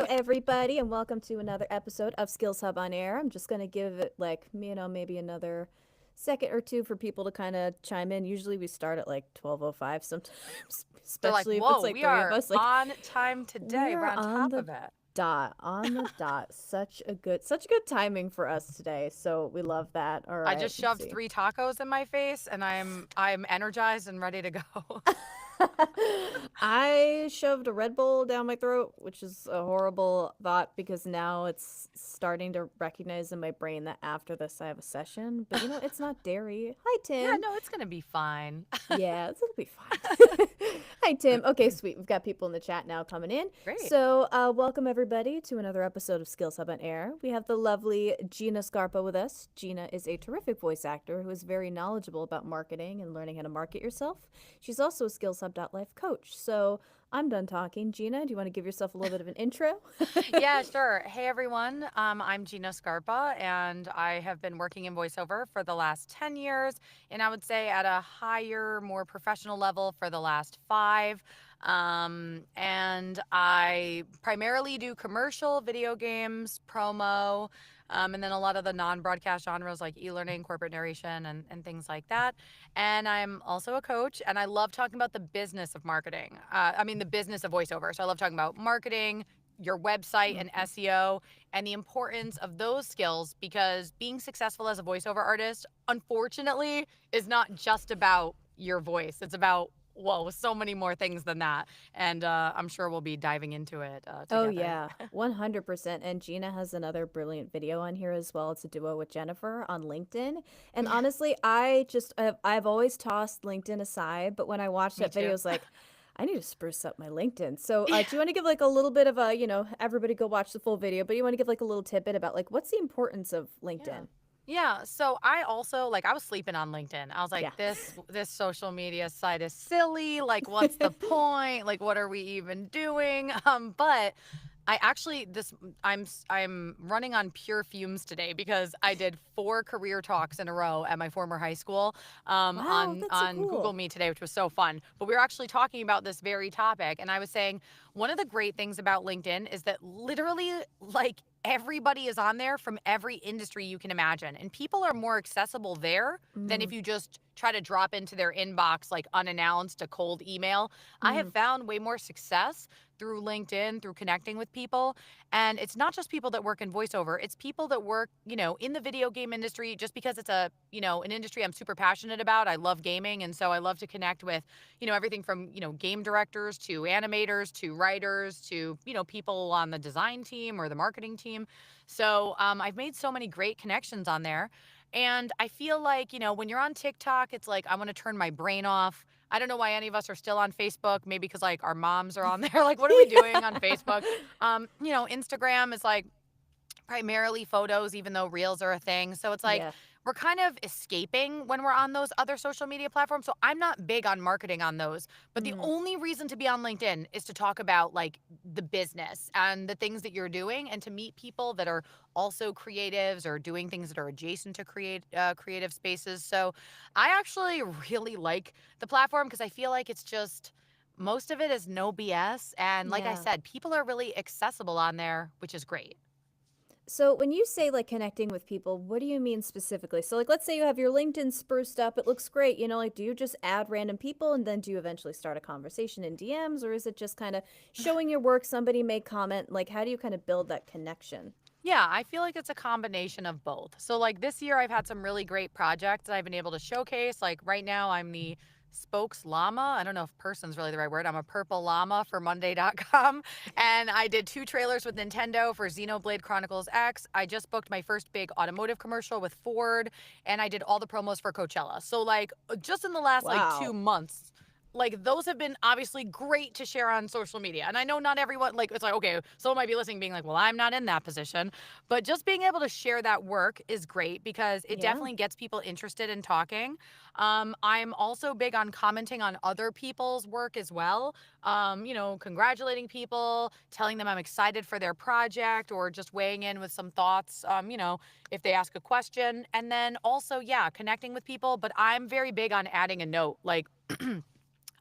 everybody, and welcome to another episode of Skills Hub on Air. I'm just going to give it maybe another second or two for people to kind of chime in. Usually we start at like 12:05 sometimes, They're like, especially if it's whoa, like we three of are us. Like, on time today. We're we're on on top the of it. on the dot. Such good timing for us today. So we love that. All I right, just let's shoved see. 3 tacos in my face and I'm energized and ready to go. I shoved a Red Bull down my throat, which is a horrible thought because now it's starting to recognize in my brain that after this I have a session. But it's not dairy. Hi, Yeah, Tim. no, it's going to be fine. Yeah, it'll be fine. Hi, Tim. Okay, sweet. We've got people in the chat now coming in. Great. So, welcome everybody to another episode of Skills Hub on Air. We have the lovely Gina Scarpa with us. Gina is a terrific voice actor who is very knowledgeable about marketing and learning how to market yourself. She's also a SkillsHub.life coach. So, I'm done talking. Gina, do you want to give yourself a little bit of an intro? Yeah, sure. Hey, everyone. I'm Gina Scarpa, and I have been working in voiceover for the last 10 years, and I would say at a higher, more professional level for the last 5. And I primarily do commercial, video games, promo, and then a lot of the non-broadcast genres like e-learning, corporate narration, and things like that. And I'm also a coach, and I love talking about the business of marketing. The business of voiceover. So I love talking about marketing, your website and Mhm. SEO, and the importance of those skills, because being successful as a voiceover artist, unfortunately, is not just about your voice. It's about, whoa, so many more things than that. And I'm sure we'll be diving into it Oh together. yeah, 100%. And Gina has another brilliant video on here as well. It's a duo with Jennifer on LinkedIn. And honestly, I've always tossed LinkedIn aside, but when I watched Me that video, I too. was like, I need to spruce up my LinkedIn. So, Yeah. do you want to give like a little bit of everybody go watch the full video, but you want to give like a little tidbit about like what's the importance of Yeah. LinkedIn? Yeah, so I also I was sleeping on LinkedIn. I was like, Yeah. this social media site is silly. Like, what's the point? Like, what are we even doing? But I actually I'm running on pure fumes today because I did 4 career talks in a row at my former high school Wow, on that's so on Google cool. Meet today, which was so fun. But we were actually talking about this very topic, and I was saying one of the great things about LinkedIn is that literally everybody is on there from every industry you can imagine, and people are more accessible there than Mm, if you just try to drop into their inbox like unannounced, a cold email. I have mm, found way more success through LinkedIn, through connecting with people. And it's not just people that work in voiceover, it's people that work, in the video game industry, just because it's an industry I'm super passionate about. I love gaming. And so I love to connect with, everything from, game directors to animators to writers to, people on the design team or the marketing team. So I've made so many great connections on there. And I feel like, when you're on TikTok, it's like, I want to turn my brain off. I don't know why any of us are still on Facebook. Maybe because our moms are on there. Like, what are we doing on Facebook? Instagram is primarily photos, even though reels are a thing. So it's like yeah. we're kind of escaping when we're on those other social media platforms. So I'm not big on marketing on those. But the Mm. only reason to be on LinkedIn is to talk about the business and the things that you're doing, and to meet people that are also creatives or doing things that are adjacent to creative spaces. So I actually really like the platform because I feel like it's just most of it is no BS. And like I Yeah. said, people are really accessible on there, which is great. So when you say like connecting with people, what do you mean specifically? So like let's say you have your LinkedIn spruced up, it looks great, like do you just add random people and then do you eventually start a conversation in DMs, or is it just kind of showing your work, somebody may comment, like how do you kind of build that connection? Yeah, I feel like it's a combination of both. So, this year, I've had some really great projects that I've been able to showcase. Like, right now, I'm the spokes llama. I don't know if person's really the right word. I'm a purple llama for Monday.com. And I did 2 trailers with Nintendo for Xenoblade Chronicles X. I just booked my first big automotive commercial with Ford. And I did all the promos for Coachella. So, just in the last, Wow. 2 months, those have been obviously great to share on social media. And I know not everyone, it's like, okay, someone might be listening being like, well, I'm not in that position. But just being able to share that work is great because it Yeah. definitely gets people interested in talking. I'm also big on commenting on other people's work as well. Congratulating people, telling them I'm excited for their project, or just weighing in with some thoughts, if they ask a question. And then also, yeah, connecting with people. But I'm very big on adding a note.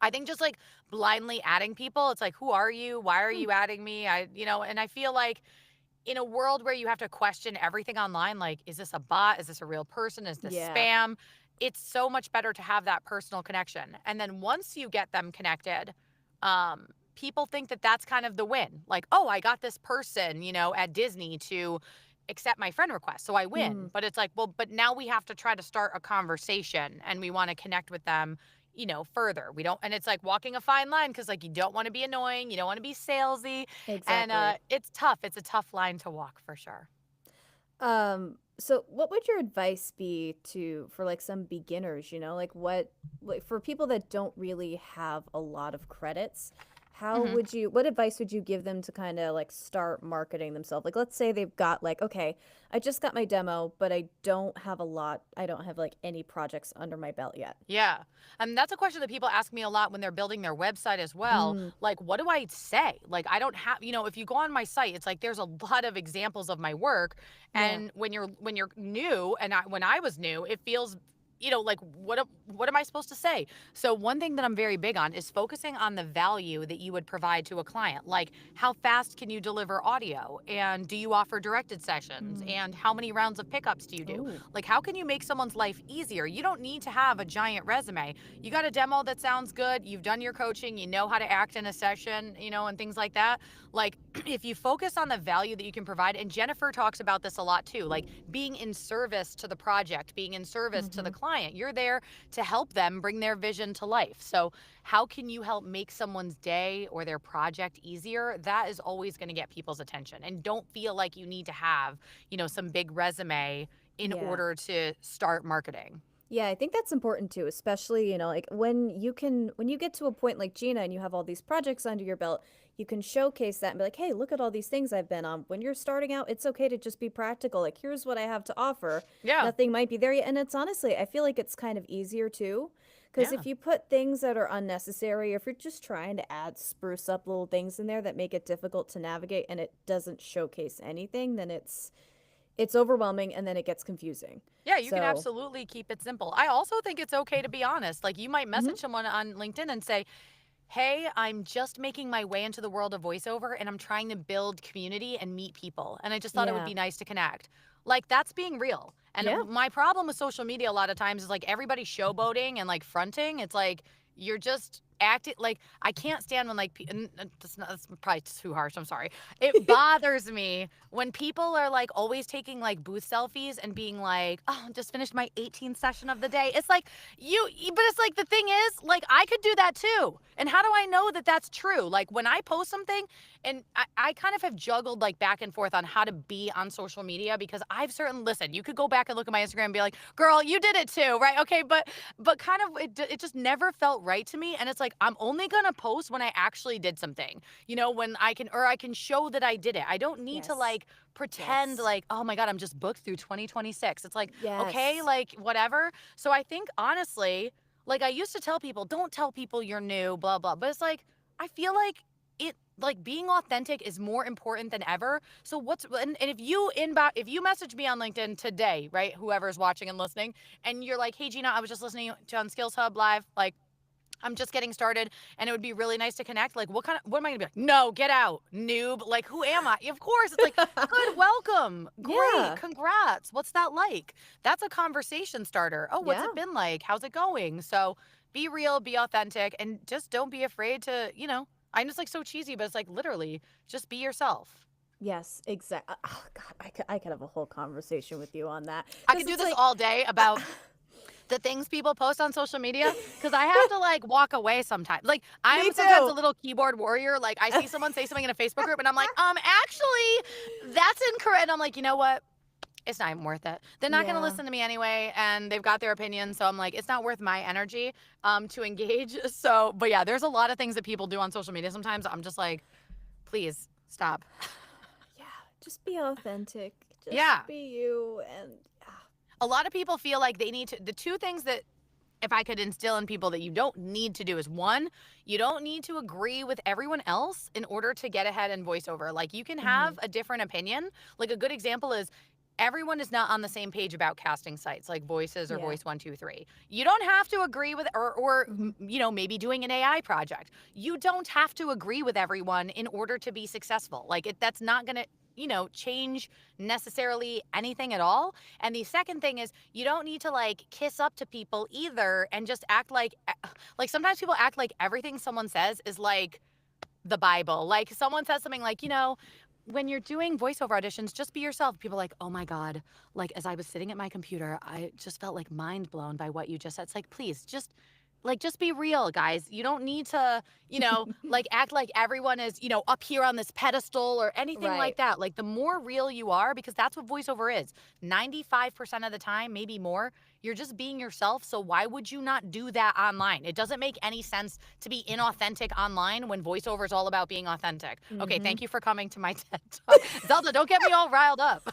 I think just like blindly adding people, it's like, who are you? Why are you adding me? And I feel like in a world where you have to question everything online, like, is this a bot? Is this a real person? Is this Yeah. spam? It's so much better to have that personal connection. And then once you get them connected, people think that that's kind of the win. Like, oh, I got this person, at Disney to accept my friend request. So I Mm. win. But it's like, well, but now we have to try to start a conversation and we want to connect with them, further. We don't, and it's like walking a fine line because like you don't want to be annoying, you don't want to be salesy, and Exactly. it's tough. It's a tough line to walk for sure. So what would your advice be for like some beginners, like for people that don't really have a lot of credits, Hmm. what advice would you give them to kind of like start marketing themselves? Like let's say they've got like, okay, I just got my demo, but I don't have like any projects under my belt yet. Yeah. That's a question that people ask me a lot when they're building their website as well. Mm, Like, what do I say? Like, I don't have, if you go on my site, it's like there's a lot of examples of my work. yeah. And when you're new, and when I was new, it feels, like what am I supposed to say? So one thing that I'm very big on is focusing on the value that you would provide to a client. Like, how fast can you deliver audio? And do you offer directed sessions? Mm. And how many rounds of pickups do you do? Oh. Like, how can you make someone's life easier? You don't need to have a giant resume. You got a demo that sounds good. You've done your coaching. You know how to act in a session, and things like that. Like, if you focus on the value that you can provide, and Jennifer talks about this a lot too, like being in service to the project, being in service to the Mm-hmm. client, you're there to help them bring their vision to life. So, how can you help make someone's day or their project easier? That is always going to get people's attention. And don't feel like you need to have, some big resume in Yeah. order to start marketing. Yeah, I think that's important too, especially, like when you get to a point like Gina and you have all these projects under your belt, you can showcase that and be like, "Hey, look at all these things I've been on." When you're starting out, it's okay to just be practical. Like, here's what I have to offer. Yeah. Nothing might be there yet, and it's honestly, I feel like it's kind of easier too, because Yeah. if you put things that are unnecessary, if you're just trying to spruce up little things in there that make it difficult to navigate and it doesn't showcase anything, then it's overwhelming and then it gets confusing. Yeah, you can So, absolutely keep it simple. I also think it's okay to be honest. Like, you might mhm. message someone on LinkedIn and say, hey, I'm just making my way into the world of voiceover and I'm trying to build community and meet people. And I just thought it would Yeah. be nice to connect. Like, that's being real. And Yeah. my problem with social media a lot of times is like everybody showboating and like fronting. It's like you're just acting like I can't stand when like that's probably too harsh. I'm sorry. It bothers me when people are like always taking like booth selfies and being like, "Oh, just finished my 18th session of the day." It's like but it's like the thing is, like I could do that too. And how do I know that that's true? Like when I post something, and I kind of have juggled like back and forth on how to be on social media because I've certainly listen. You could go back and look at my Instagram and be like, "Girl, you did it too, right?" Okay, but kind of it just never felt right to me. And it's like I'm only gonna post when I actually did something. When I can show that I did it. I don't need to Yes. like pretend Yes. like, oh my God, I'm just booked through 2026. It's like, okay, Yes. like whatever. So I think honestly, like I used to tell people, don't tell people you're new, blah, blah. But it's like, I feel like like being authentic is more important than ever. So and if you message me on LinkedIn today, right? Whoever's watching and listening, and you're like, hey Gina, I was just listening to on Skills Hub Live, like I'm just getting started and it would be really nice to connect. Like, what am I gonna be like? No, get out, noob. Like, who am I? Of course, it's like, good, welcome. Great, Yeah. congrats. What's that like? That's a conversation starter. Oh, what's Yeah. it been like? How's it going? So be real, be authentic, and just don't be afraid to, I know it's like so cheesy, but it's like literally just be yourself. Yes, exactly. Oh God, I could have a whole conversation with you on that I because could do it's this like, all day uh, about the things people post on social media because I have to like walk away sometimes. Like me I'm sometimes too. a little keyboard warrior. Like I see someone say something in a Facebook group and I'm like, actually, that's incorrect. And I'm like, you know what? It's not even worth it. They're not going to Yeah. listen to me anyway, and they've got their opinion. So I'm like, it's not worth my energy to engage. So, but yeah, there's a lot of things that people do on social media. Sometimes I'm just like, please stop. Yeah. Just be authentic. Just Yeah. be you, and A lot of people feel like they need to, the two things that if I could instill in people that you don't need to do is one, you don't need to agree with everyone else in order to get ahead in voiceover. Like you can mhm. have a different opinion. Like a good example is everyone is not on the same page about casting sites like Voices or Yeah. Voice 123. You don't have to agree with, or Hmm. maybe doing an AI project. You don't have to agree with everyone in order to be successful. Like that's not going to, change necessarily anything at all. And the second thing is you don't need to like kiss up to people either and just act like sometimes people act like everything someone says is like the Bible. Like someone says something like, when you're doing voiceover auditions, just be yourself. People are like, oh my God. Like as I was sitting at my computer, I just felt like mind blown by what you just said. It's like, please just be real, guys. You don't need to, like act like everyone is, up here on this pedestal or anything like Right. that. Like the more real you are, because that's what voiceover is. 95% of the time, maybe more, you're just being yourself. So why would you not do that online? It doesn't make any sense to be inauthentic online when voiceover is all about being authentic. Okay, Hmm. thank you for coming to my TED Talk. Zelda, don't get me all riled up.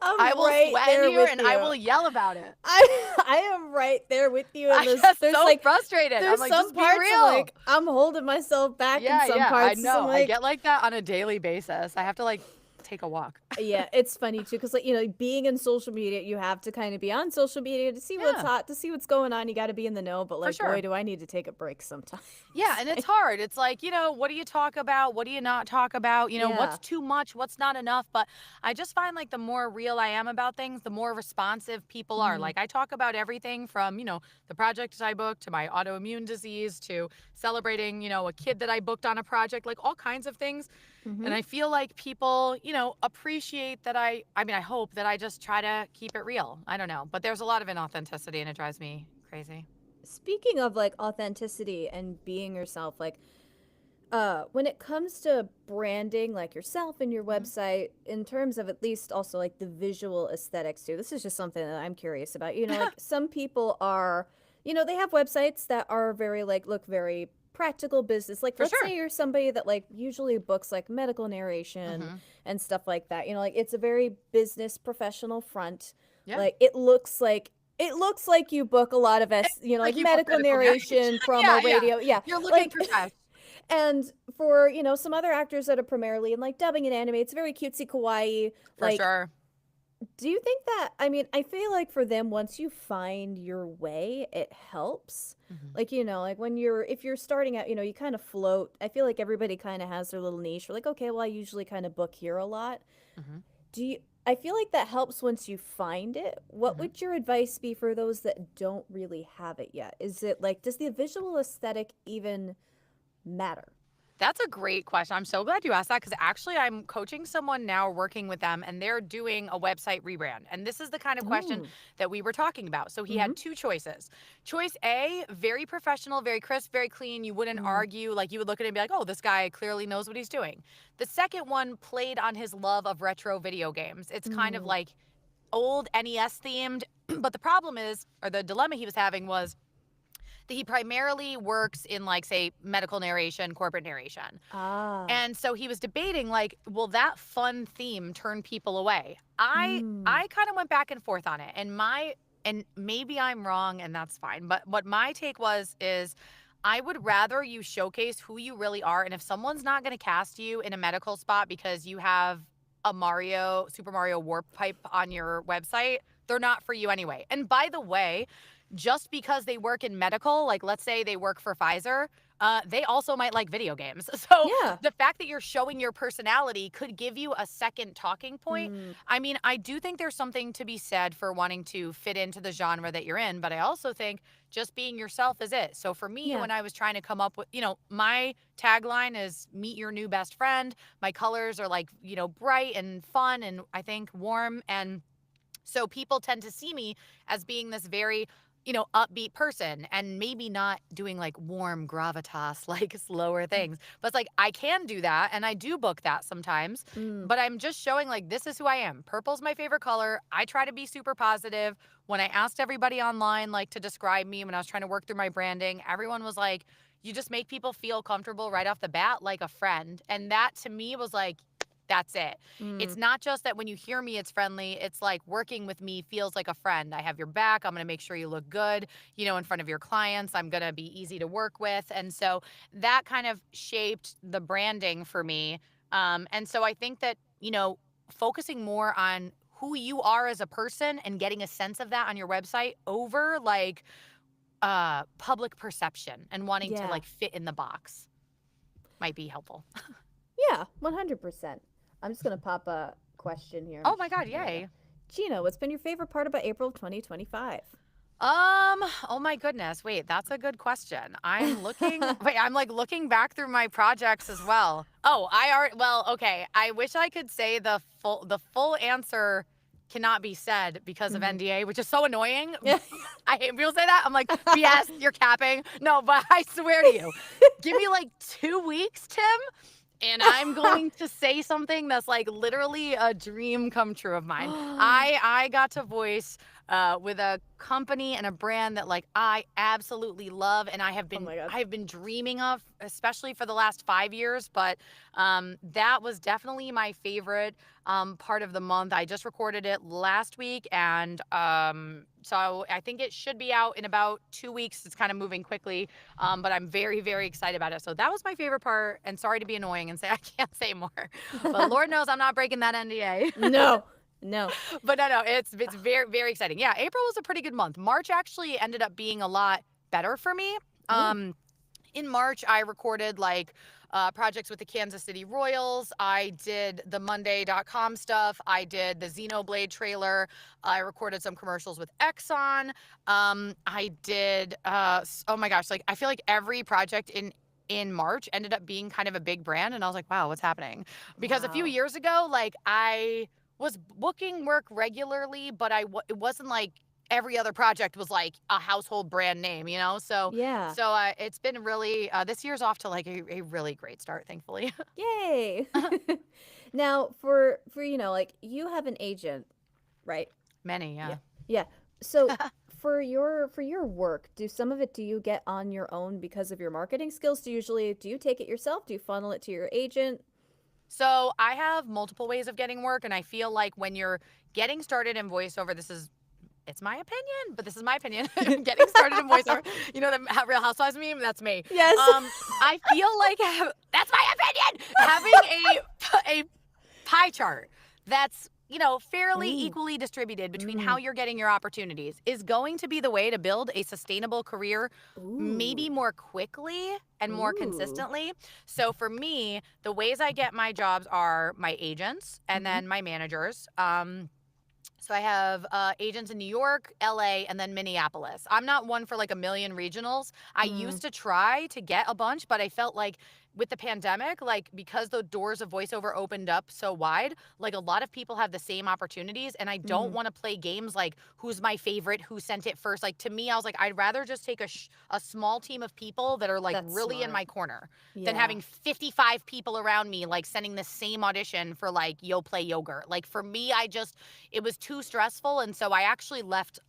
I I'm will right sweat in there here with and I you. will yell about it. I am right there with you in I this. get so frustrated. I'm There's like, some just be parts I'm real. like I'm holding myself back in Yeah, some yeah, I parts 'cause I'm know. I like, get like that on a daily basis. I have to like take a walk. yeah, it's funny too, because like, being in social media, you have to kind of be on social media to see what's Yeah, hot, to see what's going on. You got to be in the know, but for like, boy, sure. do I need to take a break sometimes. Yeah, and it's hard. It's like, what do you talk about? What do you not talk about? What's Yeah. too much? What's not enough? But I just find like the more real I am about things, the more responsive people are. Mm, Like I talk about everything from, the projects I booked to my autoimmune disease to celebrating, a kid that I booked on a project, like all kinds of things. And hmm. I feel like people, appreciate that I hope that I just try to keep it real. I don't know. But there's a lot of inauthenticity and it drives me crazy. Speaking of like authenticity and being yourself, like when it comes to branding like yourself and your Hmm. website, in terms of at least also like the visual aesthetics too, this is just something that I'm curious about. Like some people are, they have websites that are very like look very practical business. Like For let's sure. say you're somebody that like usually books like medical narration Hmm. and stuff like that. Like it's a very business professional front. Yeah. Like it looks like you book a lot of like Like you book medical medical narration. narration, Yeah, promo, yeah. radio. Yeah. You're looking Like professional. and for, some other actors that are primarily in like dubbing and anime, it's very cutesy kawaii. For Like, sure. do you think that, I mean, I feel like for them, once you find your way, it helps. Hmm. Like, like if you're starting out, you kind of float. I feel like everybody kind of has their little niche. We're like, okay, well, I usually kind of book here a lot. Hmm. I feel like that helps once you find it. What Hmm. would your advice be for those that don't really have it yet? Is it like, does the visual aesthetic even matter? That's a great question. I'm so glad you asked that because actually I'm coaching someone now working with them and they're doing a website rebrand. And this is the kind of question Oh. that we were talking about. So he Mm-hmm. had two choices. Choice A, very professional, very crisp, very clean. You wouldn't Mm. argue. Like you would look at it and be like, oh, this guy clearly knows what he's doing. The second one played on his love of retro video games. It's kind of Mm. like old NES themed. But the problem is, or the dilemma he was having was, that he primarily works in like say medical narration, corporate narration. Ah. And so he was debating like, will that fun theme turn people away? I Mm. I kind of went back and forth on it. And maybe I'm wrong and that's fine. But what my take was is I would rather you showcase who you really are. And if someone's not going to cast you in a medical spot because you have a Super Mario Warp pipe on your website, they're not for you anyway. And by the way, just because they work in medical, like let's say they work for Pfizer, they also might like video games. So Yeah. the fact that you're showing your personality could give you a second talking point. Mm. I mean, I do think there's something to be said for wanting to fit into the genre that you're in, but I also think just being yourself is it. So for me, Yeah. when I was trying to come up with, my tagline is meet your new best friend. My colors are like, bright and fun and I think warm. And so people tend to see me as being this very, upbeat person and maybe not doing like warm gravitas, like slower things. But it's like I can do that and I do book that sometimes. Mm. But I'm just showing like this is who I am. Purple's my favorite color. I try to be super positive. When I asked everybody online like to describe me when I was trying to work through my branding, everyone was like, you just make people feel comfortable right off the bat like a friend. And that to me was like, that's it. Mm. It's not just that when you hear me, it's friendly. It's like working with me feels like a friend. I have your back. I'm going to make sure you look good, in front of your clients. I'm going to be easy to work with. And so that kind of shaped the branding for me. And so I think that, focusing more on who you are as a person and getting a sense of that on your website over like public perception and wanting to Yeah. like fit in the box might be helpful. Yeah, 100%. I'm just going to pop a question here. Oh my God, There we go. yay. Gina, what's been your favorite part about April of 2025? Oh my goodness. Wait, that's a good question. I'm like looking back through my projects as well. Oh, well, okay. I wish I could say the full answer cannot be said because of Mhm. NDA, which is so annoying. Yeah. I hate when people say that. I'm like, BS, you're capping. No, but I swear to you, give me like 2 weeks, Tim, and I'm going to say something that's like literally a dream come true of mine. I got to voice with a company and a brand that like I absolutely love, and Oh my God. I have been dreaming of, especially for the last 5 years. But that was definitely my favorite part of the month. I just recorded it last week, and so I think it should be out in about 2 weeks. It's kind of moving quickly, but I'm very, very excited about it. So that was my favorite part. And sorry to be annoying and say I can't say more, but Lord knows I'm not breaking that NDA. No. No. But no, it's very, very exciting. Yeah, April was a pretty good month. March actually ended up being a lot better for me. Ooh. In March, I recorded like projects with the Kansas City Royals. I did the Monday.com stuff. I did the Xenoblade trailer. I recorded some commercials with Exxon. I did, oh my gosh, like I feel like every project in March ended up being kind of a big brand. And I was like, wow, what's happening? Because a few Wow. years ago, like I was booking work regularly, but it wasn't like every other project was like a household brand name, you know? So Yeah. it's been really this year's off to like a really great start, thankfully. Yay. Now, for like you have an agent, right? Many, Yeah. yeah. Yeah. So for your work, do you get on your own because of your marketing skills? Do you take it yourself? Do you funnel it to your agent? So I have multiple ways of getting work, and I feel like when you're getting started in voiceover, it's my opinion, but this is my opinion. Getting started in voiceover, you know the Real Housewives meme? That's me. Yes. I feel like that's my opinion. Having a pie chart that's fairly Ooh. equally distributed between how Mm. you're getting your opportunities is going to be the way to build a sustainable career, maybe Ooh. more quickly and more Ooh. consistently. So for me, the ways I get my jobs are my agents and Mhm. then my managers. So I have agents in New York, LA, and then Minneapolis. I'm not one for like a million regionals. I Mm. used to try to get a bunch, but I felt like with the pandemic, like because the doors of voiceover opened up so wide, like a lot of people have the same opportunities. And I don't Mhm. want to play games like who's my favorite, who sent it first. Like to me, I was like, I'd rather just take a small team of people that are like That's really in smart. my corner than Yeah. having 55 people around me, like sending the same audition for like Yo Play Yogurt. Like for me, it was too stressful. And so I actually left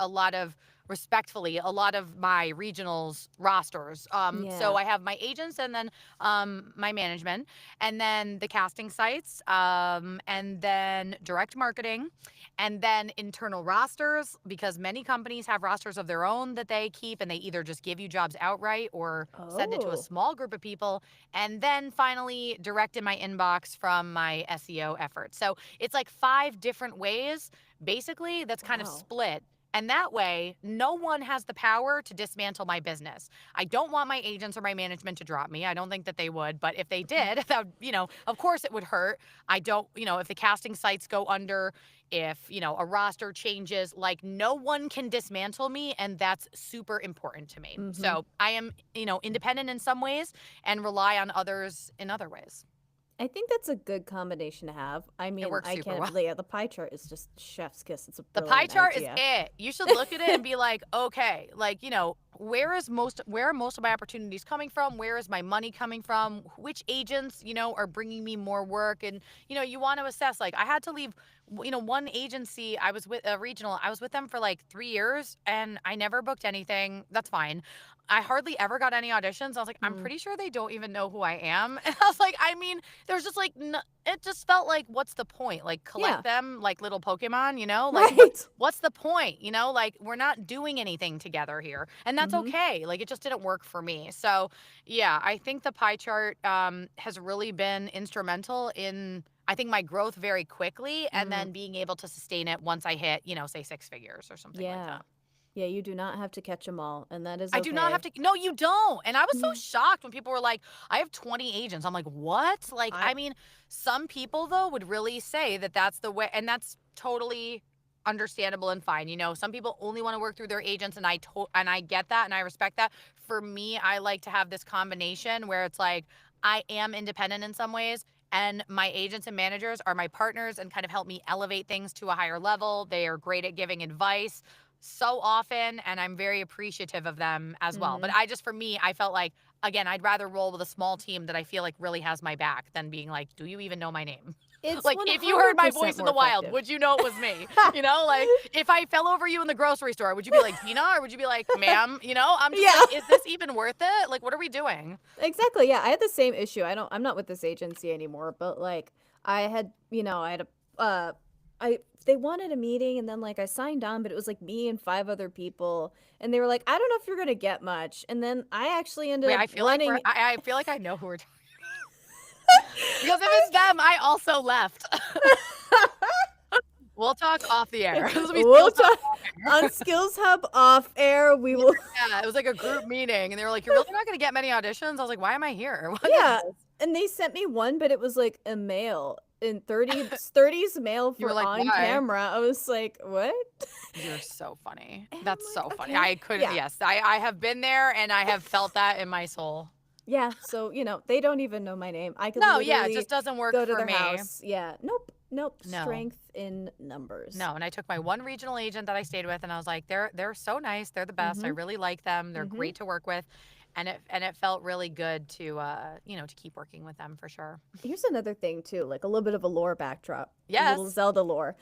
respectfully, a lot of my regionals rosters. So Yeah. I have my agents and then my management, and then the casting sites, and then direct marketing, and then internal rosters, because many companies have rosters of their own that they keep, and they either just give you jobs outright or send it to a Oh. small group of people. And then finally, direct in my inbox from my SEO efforts. So it's like 5 different ways, basically, that's kind of Wow. split. And that way, no one has the power to dismantle my business. I don't want my agents or my management to drop me. I don't think that they would. But if they did, that would, of course it would hurt. I don't, if the casting sites go under, if, a roster changes, like no one can dismantle me. And that's super important to me. Mhm. So I am, independent in some ways and rely on others in other ways. I think that's a good combination to have. I It mean, works I super can't. well. Yeah, the pie chart is just chef's kiss. It's a The pie brilliant chart is idea. it. You should look at it and be like, okay, like, where are most of my opportunities coming from? Where is my money coming from? Which agents, are bringing me more work? And, you want to assess, like, I had to leave, one agency. I was with a regional. I was with them for like 3 years and I never booked anything. That's fine. I hardly ever got any auditions. I was like, I'm Mm. pretty sure they don't even know who I am. And I was like, I mean, there's just like, it just felt like, what's the point? Like, collect Yeah. them like little Pokemon, Like, Right. what's the point? Like, we're not doing anything together here. And that's Mhm. okay. Like, it just didn't work for me. So, yeah, I think the pie chart has really been instrumental in I think my growth very quickly and Mm, then being able to sustain it once I hit, say 6 figures or something like yeah. that. Yeah, you do not have to catch them all, and that is I do not have okay. to. No, you don't. And I was so Yeah. shocked when people were like, I have 20 agents. I'm like, what? Like, I I mean, some people though would really say that that's the way, and that's totally understandable and fine. Some people only want to work through their agents, and I get that and I respect that. For me, I like to have this combination where it's like I am independent in some ways, and my agents and managers are my partners and kind of help me elevate things to a higher level. They are great at giving advice so often, and I'm very appreciative of them as well. But mhm. for me, I felt like, again, I'd rather roll with a small team that I feel like really has my back than being like, do you even know my name? It's Like, if you heard my 100% voice in more the wild, effective. would you know it was me? Like, if I fell over you in the grocery store, would you be like, Gina? Or would you be like, ma'am? I'm just Yeah. like, is this even worth it? Like, what are we doing? Exactly. Yeah, I had the same issue. I'm not with this agency anymore, but like I had a I they wanted a meeting and then like I signed on, but it was like me and five other people and they were like, "I don't know if you're going to get much." And then I actually ended Wait, up running I feel like I know who we're talking because if it's them, I also left. We'll talk off the air. This will be we'll skills talk talk off on air. Skills Hub off air. We will Yeah, it was like a group meeting, and they were like, "You're really not gonna get many auditions?" I was like, "Why am I here? What is Yeah, this?" and they sent me one, but it was like a male in 30's male You were for like, on "Why?" camera. I was like, "What?" You're so funny. And That's I'm like, so funny. "Okay." I couldn't. Yeah. Yes, I have been there, and I have felt that in my soul. Yeah, so, they don't even know my name. I could No, yeah, it literally just doesn't work go to for their me. house. Yeah. Nope. Nope. No, Strength in numbers. no. And I took my one regional agent that I stayed with, and I was like, "They're so nice. They're the best. I Mhm. really like them. They're Mhm. great to work with." And it felt really good to to keep working with them for sure. Here's another thing too, like a little bit of a lore backdrop. A little Yes, Zelda lore.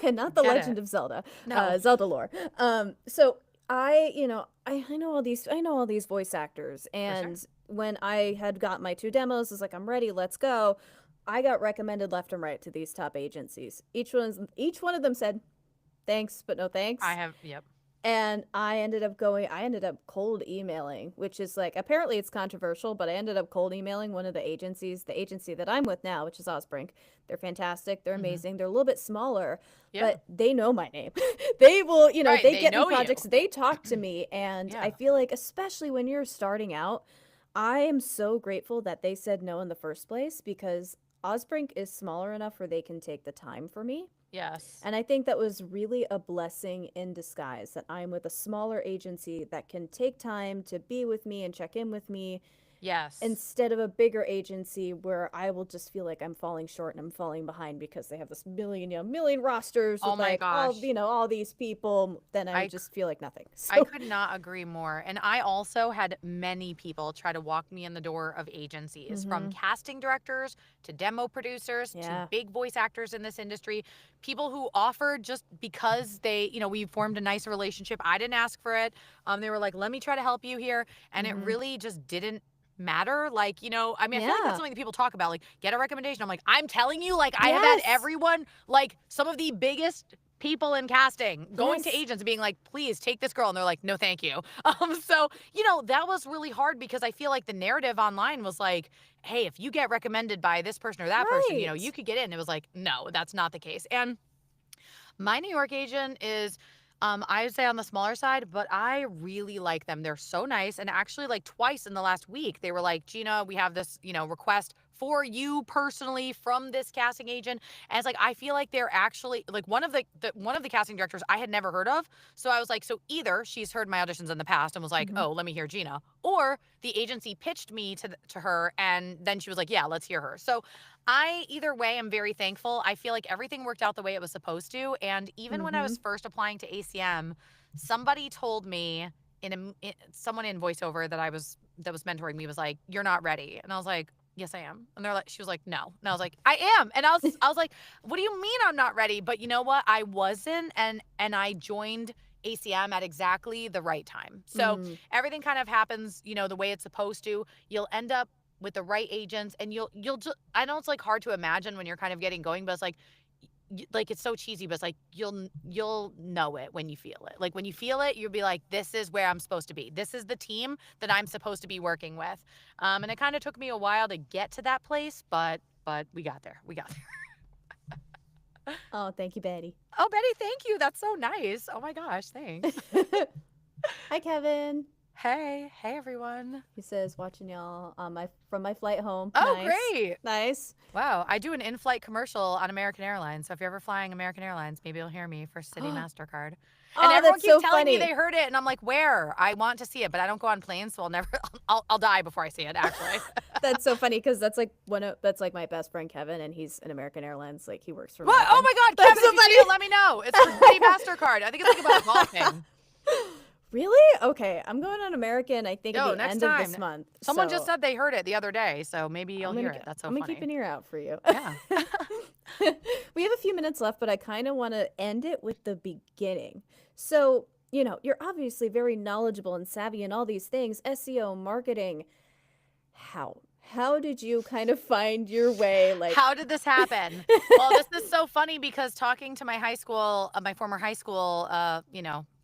And not the get it. Legend of Zelda. No, Zelda lore. So I know all these voice actors for sure. and when I had got my two demos, I was like, I'm ready, let's go. I got recommended left and right to these top agencies. Each one of them said, thanks, but no I thanks. have. Yep. And I ended up cold emailing, which is like, apparently it's controversial, but I ended up cold emailing one of the agency that I'm with now, which is Osbrink. They're fantastic. They're Hmm. amazing. They're a little bit smaller, Yeah. but they know my name. They will, Right. they They get me know projects, you. they talk to me. And I Yeah. feel like, especially when you're starting out, I am so grateful that they said no in the first place because Osbrink is smaller enough where they can take the time for me. Yes. And I think that was really a blessing in disguise that I'm with a smaller agency that can take time to be with me and check in with me Yes. instead of a bigger agency where I will just feel like I'm falling short and I'm falling behind because they have this million rosters Oh with my like gosh. all these people, then I I just feel like nothing. I So, could not agree more. And I also had many people try to walk me in the door of agencies, from mhm. casting directors to demo producers to Yeah. big voice actors in this industry, people who offered just because we formed a nice relationship. I didn't ask for it. They were like, let me try to help you here. And it Mhm. really just didn't matter. Like, I mean, I feel like that's Yeah. something that people talk about, like, get a recommendation. I'm like, I'm telling you, like, I have had Yes. everyone, like, some of the biggest people in casting going to Yes. agents and being like, please take this girl. And they're like, no, thank you. So, that was really hard because I feel like the narrative online was like, hey, if you get recommended by this person or that person, you Right. could get in. It was like, no, that's not the case. And my New York agent is, I would say on the smaller side, but I really like them. They're so nice. And actually, like twice in the last week, they were like, Gina, we have this, request for you personally from this casting agent. And it's like, I feel like they're actually like one of the casting directors I had never heard of. So I was like, so either she's heard my auditions in the past and was like, Mhm. oh, let me hear Gina, or the agency pitched me to her, and then she was like, yeah, let's hear her. So either way, I'm very thankful. I feel like everything worked out the way it was supposed to. And even when I was Mhm. first applying to ACM, somebody told me someone in voiceover that was mentoring me was like, "You're not ready," and I was like, "Yes, I am." And she was like, "No," and I was like, "I am," and I was like, "What do you mean I'm not ready?" But you know what? I wasn't, and I joined ACM at exactly the right time. So Mm. everything kind of happens, the way it's supposed to. You'll end up with the right agents, and you'll just, I know it's like hard to imagine when you're kind of getting going, but it's like, like it's so cheesy, but it's like you'll know it when you feel it. Like when you feel it, you'll be like, this is where I'm supposed to be. This is the team that I'm supposed to be working with. And it kind of took me a while to get to that place, but we got there. We got there. Oh, thank you, Betty. Oh, Betty, thank you. That's so nice. Oh my gosh, thanks. Hi, Kevin. Hey, hey everyone. He says, watching y'all on from my flight home. Oh, Nice. great. Nice. Wow, I do an in-flight commercial on American Airlines. So if you're ever flying American Airlines, maybe you'll hear me for Citi MasterCard. And Oh, everyone that's keeps so telling me funny. they heard it, and I'm like, where? I want to see it, but I don't go on planes, so I'll never. I'll die before I see it. Actually. That's so funny because that's like that's like my best friend Kevin, and he's an American Airlines. Like he works for What? Oh American. my God, That's Kevin! so If you see funny. it, let me know. It's for Citi Mastercard. I think it's like about golfing. Really? Okay, I'm going on American. I think at Yo, the next end of time. this month. Someone just So said they heard it the other day, so maybe you'll hear it. That's so I'm gonna funny. keep an ear out for you. Yeah. We have a few minutes left, but I kind of want to end it with the beginning. So, you're obviously very knowledgeable and savvy in all these things, SEO, marketing. How did you kind of find your way? Like, How did this happen? Well, this is so funny because talking to my high school, my former high school,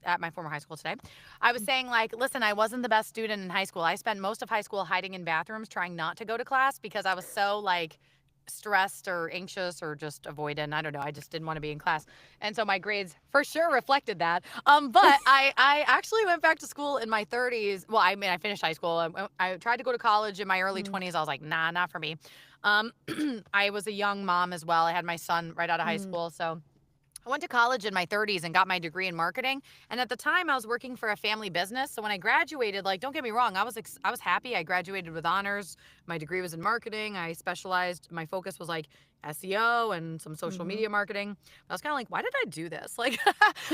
at my former high school today, I was saying, like, listen, I wasn't the best student in high school. I spent most of high school hiding in bathrooms trying not to go to class because I was so, like, stressed or anxious or just avoidant. I don't know. I just didn't want to be in class. And so my grades for sure reflected that. But I actually went back to school in my 30s. Well, I mean, I finished high school. I tried to go to college in my early 20s. I was like, nah, not for me. Um, I was a young mom as well. I had my son right out of high school. So I went to college in my 30s and got my degree in marketing. And at the time, I was working for a family business. So when I graduated, like, don't get me wrong, I was happy. I graduated with honors. My degree was in marketing. I specialized. My focus was like SEO and some social media marketing. I was kind of like, why did I do this? Like,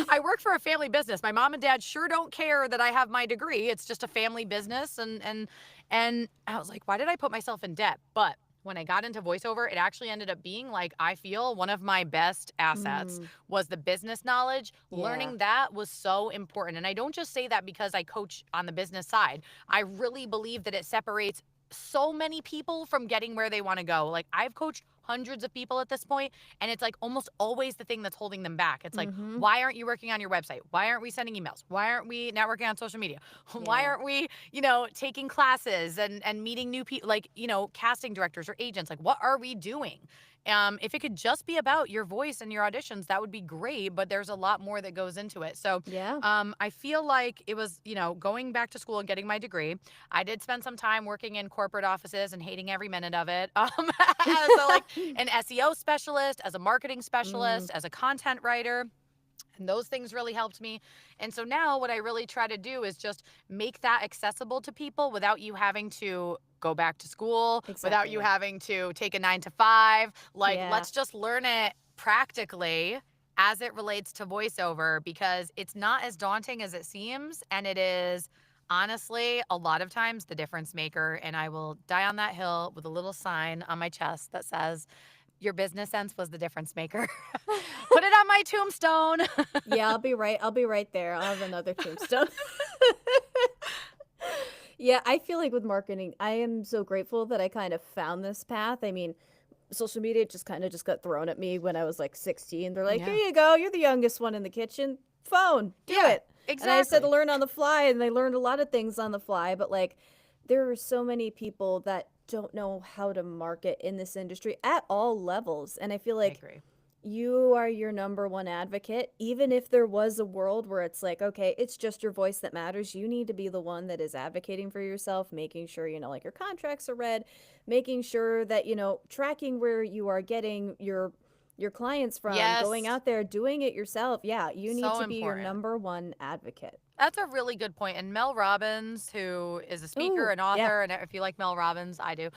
I work for a family business. My mom and dad sure don't care that I have my degree. It's just a family business. And I was like, why did I put myself in debt? But when I got into voiceover, it actually ended up being, like, I feel one of my best assets was the business knowledge. Yeah. Learning that was so important. And I don't just say that because I coach on the business side. I really believe that it separates so many people from getting where they want to go. Like, I've coached hundreds of people at this point, and it's like almost always the thing that's holding them back. It's like, why aren't you working on your website? Why aren't we sending emails? Why aren't we networking on social media? Why aren't we, taking classes and meeting new people, like, casting directors or agents? Like, what are we doing? If it could just be about your voice and your auditions, that would be great, but there's a lot more that goes into it. So Yeah. I feel like it was, going back to school and getting my degree. I did spend some time working in corporate offices and hating every minute of it. As an SEO specialist, as a marketing specialist, as a content writer. And those things really helped me. And so now what I really try to do is just make that accessible to people without you having to go back to school, without you having to take a 9 to 5. Like, let's just learn it practically as it relates to voiceover, because it's not as daunting as it seems. And it is honestly a lot of times the difference maker. And I will die on that hill with a little sign on my chest that says, your business sense was the difference maker. Put it on my tombstone. Yeah, I'll be right there. I'll have another tombstone. Yeah, I feel like with marketing, I am so grateful that I kind of found this path. I mean, social media just got thrown at me when I was like 16. They're like, here you go. You're the youngest one in the kitchen. Phone. Do it. Exactly. And I said to learn on the fly, and they learned a lot of things on the fly. But like, there are so many people that don't know how to market in this industry at all levels. And I feel like you are your number one advocate. Even if there was a world where it's like, okay, it's just your voice that matters, you need to be the one that is advocating for yourself, making sure, like your contracts are read, making sure that, tracking where you are getting your clients from, going out there, doing it yourself. Yeah, you need to be your number one advocate. That's a really good point. And Mel Robbins, who is a speaker and author, and if you like Mel Robbins, I do.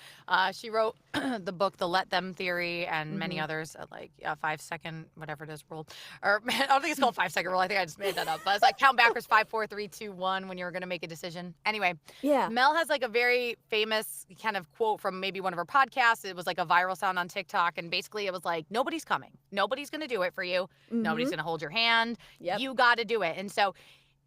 She wrote the book, The Let Them Theory, and many others, like 5 second, whatever it is, rule. Or I don't think it's called 5 second rule. I think I just made that up. But it's like count backwards 5, 4, 3, 2, 1 when you're going to make a decision. Anyway, Mel has like a very famous kind of quote from maybe one of her podcasts. It was like a viral sound on TikTok. And basically it was like, nobody's coming. Nobody's going to do it for you. Nobody's going to hold your hand. You got to do it. And so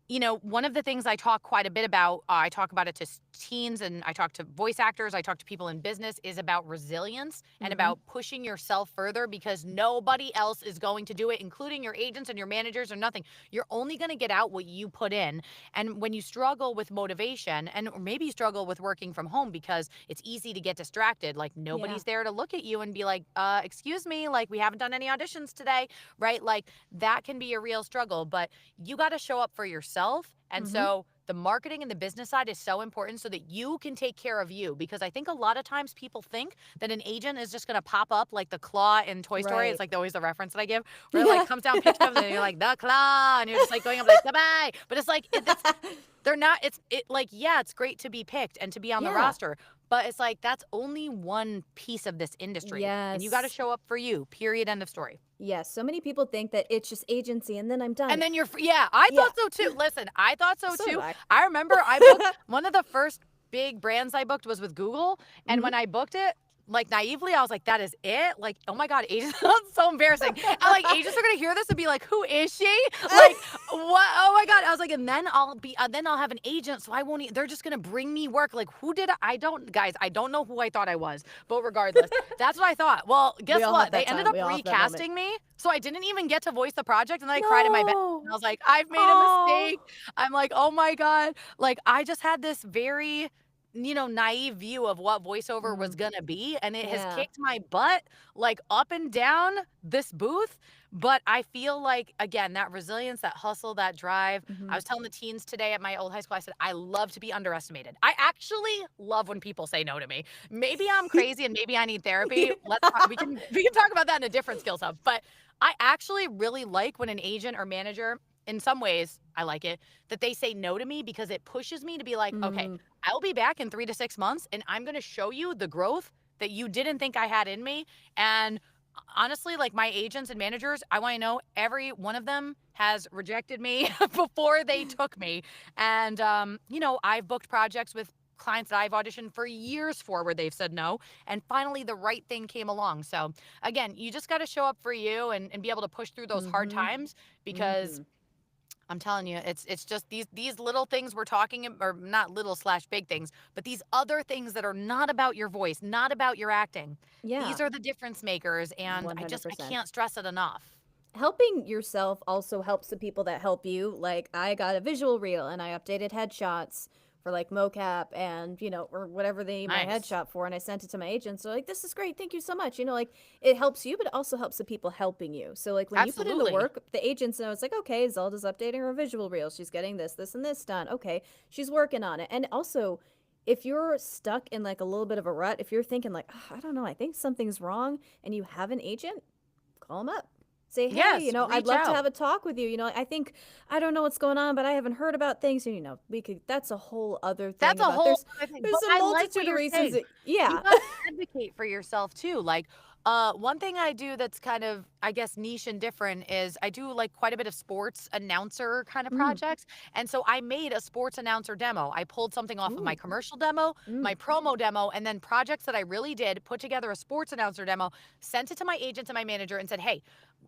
one of the things I talk quite a bit about, I talk about it to teens and I talk to voice actors, I talk to people in business, is about resilience and Mm-hmm. about pushing yourself further because nobody else is going to do it, including your agents and your managers or nothing. You're only going to get out what you put in. And when you struggle with motivation and or maybe you struggle with working from home because it's easy to get distracted, like Yeah. nobody's there to look at you and be like, excuse me, like we haven't done any auditions today, right? Like that can be a real struggle, but you got to show up for yourself. And Mm-hmm. so the marketing and the business side is so important so that you can take care of you. Because I think a lot of times people think that an agent is just going to pop up like the claw in Toy Story. It's Right. like always the reference that I give where it like Yeah. comes down, picks up, and you're like, the claw. And you're just like going up like, bye. But it's like, they're not, like, yeah, it's great to be picked and to be on the Yeah. roster. But it's like, that's only one piece of this industry. And you got to Yes. show up for you, period, end of story. Yes. So many people think that it's just agency and then I'm done. And then you're free. Yeah, I Yeah. thought so too. Listen, I thought so So did too. I. I remember I booked one of the first big brands I booked was with Google. And Mm-hmm. when I booked it, like naively, I was like, that is it? Like, oh my God, agents, that's so embarrassing. I'm like, agents are gonna hear this and be like, who is she? Like, what? Oh my God. I was like, and then then I'll have an agent, so I won't, they're just gonna bring me work. Like, who did guys, I don't know who I thought I was, but regardless, that's what I thought. Well, We guess all have what? They that ended time. up We all have that moment. recasting me. So I didn't even get to voice the project. And then I cried in my bed. No. And I was like, I've made a Oh. mistake. I'm like, oh my God. Like, I just had this very, naive view of what voiceover was Mm. gonna be. And it has Yeah. kicked my butt like up and down this booth. But I feel like, again, that resilience, that hustle, that drive. I Mm-hmm. was telling the teens today at my old high school, I said, I love to be underestimated. I actually love when people say no to me. Maybe I'm crazy and maybe I need therapy. We can talk about that in a different skills hub. But I actually really like when an agent or manager, in some ways, I like it, that they say no to me because it pushes me to be like, okay, Mm. I'll be back in 3 to 6 months and I'm going to show you the growth that you didn't think I had in me. And honestly, like my agents and managers, I want to know every one of them has rejected me before they took me. And, I've booked projects with clients that I've auditioned for years for where they've said no. And finally, the right thing came along. So, again, you just got to show up for you and be able to push through those hard Mm-hmm. times because Mm-hmm. I'm telling you, it's just these little things we're talking or not little slash big things, but these other things that are not about your voice, not about your acting. Yeah. These are the difference makers, and I 100%. can't stress it enough. Helping yourself also helps the people that help you. Like I got a visual reel and I updated headshots for like mocap and or whatever they need my Nice. headshot for, and I sent it to my agent. So like, this is great, thank you so much. Like it helps you, but it also helps the people helping you. So like when you put in the Absolutely. work, the agents know it's like, okay, Zelda's updating her visual reel, she's getting this and this done. Okay, she's working on it. And also, if you're stuck in like a little bit of a rut, if you're thinking like, "Oh, I don't know, I think something's wrong," and you have an agent, call them up. Say, hey, Yes, I'd reach love to out. have a talk with you. I think, I don't know what's going on, but I haven't heard about things. And, that's a whole other thing That's a about, whole other thing, but there's a I like what multitude of you're reasons saying. that, You yeah. gotta advocate for yourself too. Like, one thing I do that's kind of, I guess, niche and different is I do like quite a bit of sports announcer kind of Mm. projects. And so I made a sports announcer demo. I pulled something off of my Ooh. commercial demo, Mm. my promo demo, and then projects that I really did, put together a sports announcer demo, sent it to my agent and my manager and said, hey,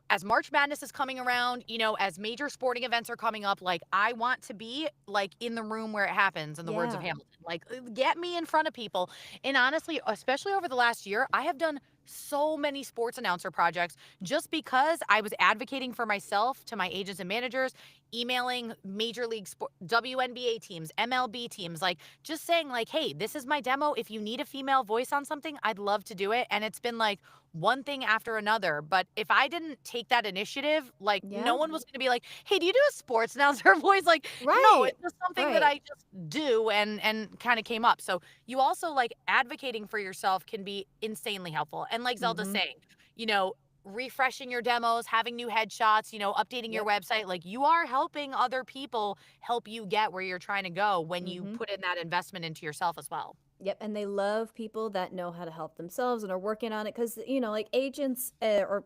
as March Madness is coming around, as major sporting events are coming up, like I want to be like in the room where it happens, in the words of Yeah. Hamilton. Like get me in front of people. And honestly, especially over the last year, I have done so many sports announcer projects just because I was advocating for myself to my agents and managers, emailing major league sport, WNBA teams, MLB teams, like just saying like, hey, this is my demo. If you need a female voice on something, I'd love to do it. And it's been like one thing after another. But if I didn't take that initiative, like no Yeah. one was going to be like, hey, do you do a sports announcer voice? Like, no, Right. it's just something that Right. I just do and kind of came up. So you also like advocating for yourself can be insanely helpful. And like Zelda's Mm-hmm. saying, you know, refreshing your demos, having new headshots, updating your Yep. website, like you are helping other people help you get where you're trying to go when you Mm-hmm. put in that investment into yourself as well. Yep, and they love people that know how to help themselves and are working on it because like agents or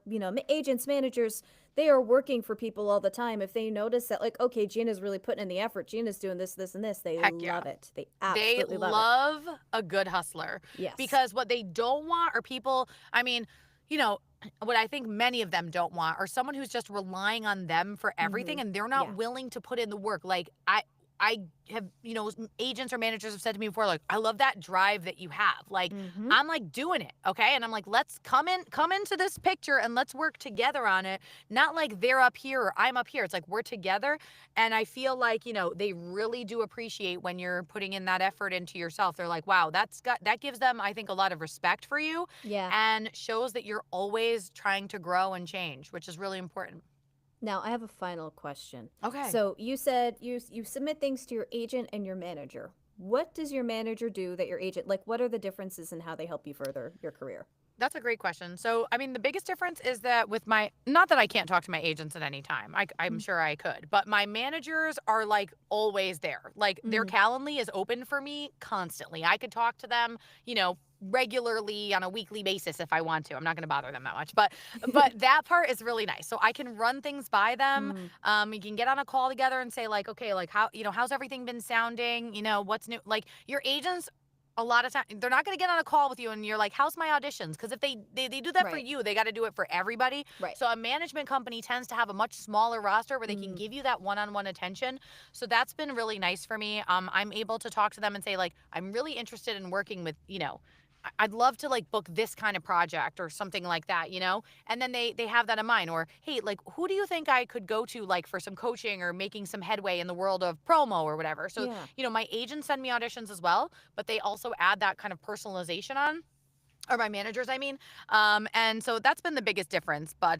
agents, managers, they are working for people all the time. If they notice that, like, okay, Gina's really putting in the effort, Gina's doing this, this, and this, they Heck yeah. love it. They They absolutely love it. love a good hustler Yes. because what they don't want are people, I mean, what I think many of them don't want, are someone who's just relying on them for everything and they're not Yeah. willing to put in the work. Like I have, agents or managers have said to me before, like, I love that drive that you have. Like, Mm-hmm. I'm like doing it, okay? And I'm like, let's come into this picture and let's work together on it. Not like they're up here or I'm up here. It's like we're together. And I feel like, they really do appreciate when you're putting in that effort into yourself. They're like, wow, that gives them, I think, a lot of respect for you Yeah. and shows that you're always trying to grow and change, which is really important. Now, I have a final question. Okay. So you said you submit things to your agent and your manager. What does your manager do that your agent, like, what are the differences in how they help you further your career? That's a great question. So, I mean, the biggest difference is that with not that I can't talk to my agents at any time. I'm Mm. sure I could, but my managers are like always there. Like their Mm. Calendly is open for me constantly. I could talk to them, regularly on a weekly basis if I want to. I'm not going to bother them that much, but that part is really nice. So I can run things by them. Mm. We can get on a call together and say like, okay, like how's everything been sounding? What's new? Like your agents a lot of time they're not going to get on a call with you and you're like, how's my auditions? Because if they do that for Right. you, they got to do it for everybody. Right. So a management company tends to have a much smaller roster where they can Mm. give you that one-on-one attention. So that's been really nice for me. I'm able to talk to them and say like, I'm really interested in working with, I'd love to like book this kind of project or something like that, and then they have that in mind. Or hey, like who do you think I could go to like for some coaching or making some headway in the world of promo or whatever. So Yeah. my agents send me auditions as well, but they also add that kind of personalization on, or my managers, I mean. And so that's been the biggest difference. But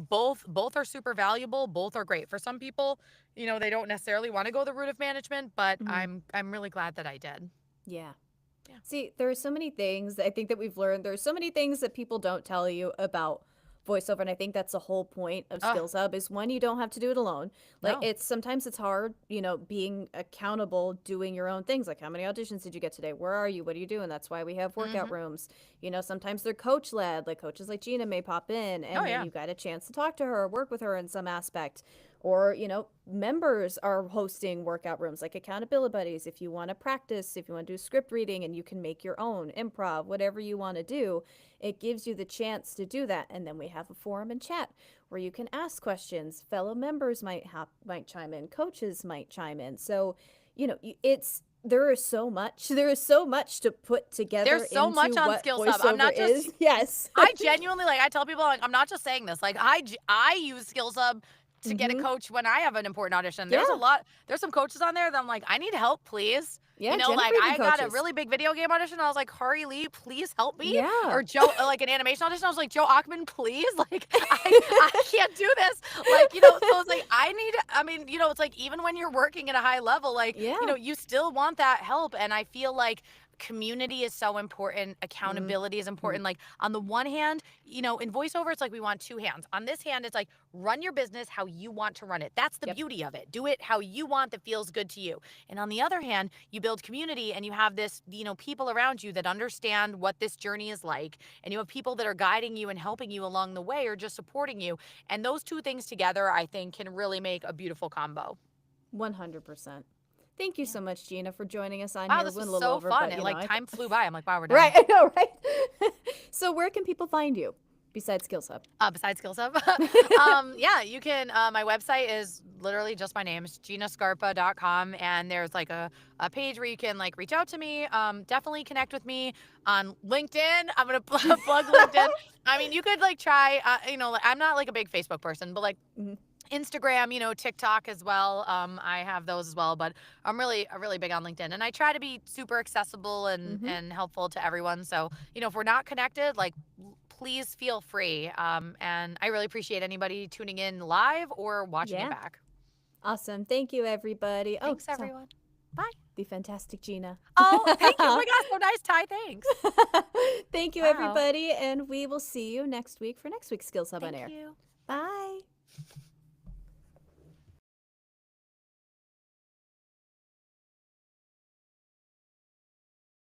both are super valuable. Both are great for some people. They don't necessarily want to go the route of management, but Mm. I'm really glad that I did. Yeah. Yeah. See, there are so many things that I think that we've learned. There's so many things that people don't tell you about voiceover, and I think that's the whole point of Oh, Skills Hub is one, you don't have to do it alone. Like no. it's sometimes it's hard, being accountable, doing your own things. Like how many auditions did you get today? Where are you? What are you doing? That's why we have workout Mhm. rooms. Sometimes they're coach led, like coaches like Gina may pop in Oh, and then yeah. you got a chance to talk to her, work with her in some aspect. Or, members are hosting workout rooms like accountability buddies. If you want to practice, if you want to do script reading and you can make your own improv, whatever you want to do, it gives you the chance to do that. And then we have a forum and chat where you can ask questions. Fellow members might chime in, coaches might chime in. So, there is so much. There is so much to put together There's so into much on what SkillsHub. I'm voiceover not just is. Yes. I genuinely, like, I tell people, like, I'm not just saying this. Like, I use SkillsHub to get a Mm-hmm. coach when I have an important audition. Yeah. There's some coaches on there that I'm like, I need help, please. Yeah. Like Jennifer even I got a coaches. really big video game audition. I was like, Hari Lee, please help me. Yeah. Or Joe, like an animation audition. I was like, Joe Achman, please. Like, I can't do this. Like, so it's like, I mean, it's like, even when you're working at a high level, like, Yeah. you still want that help. And I feel like community is so important. Mm-hmm. Accountability is important. Like on the one hand, in voiceover, it's like we want two hands. On this hand, it's like run your business how you want to run it. That's the Yep. beauty of it. Do it how you want that feels good to you. And on the other hand, you build community and you have this, people around you that understand what this journey is like. And you have people that are guiding you and helping you along the way or just supporting you. And those two things together, I think, can really make a beautiful combo. 100%. Thank you Yeah. so much, Gina, for joining us on Wow, here. this Went was a little so over, fun. but And like time flew by. I'm like, wow, we're done. right, I know, right? So where can people find you besides Skills Hub? Besides SkillsHub, yeah, you can. My website is literally just my name. It's ginascarpa.com, and there's like a page where you can like reach out to me. Definitely connect with me on LinkedIn. I'm gonna plug LinkedIn. I mean, you could like try. Like, I'm not like a big Facebook person, but like Mhm. Instagram, TikTok as well. I have those as well, but I'm really big on LinkedIn, and I try to be super accessible and Mhm. and helpful to everyone. So if we're not connected, like please feel free. And I really appreciate anybody tuning in live or watching it Yeah. back. Awesome. Thank you, everybody. Thanks, So everyone. Bye. be fantastic, Gina. Oh, thank you. Oh my gosh, so nice, Ty. Thanks. Thank you, Wow. everybody, and we will see you next week for next week's Skills Hub on Thank Air. you. Bye.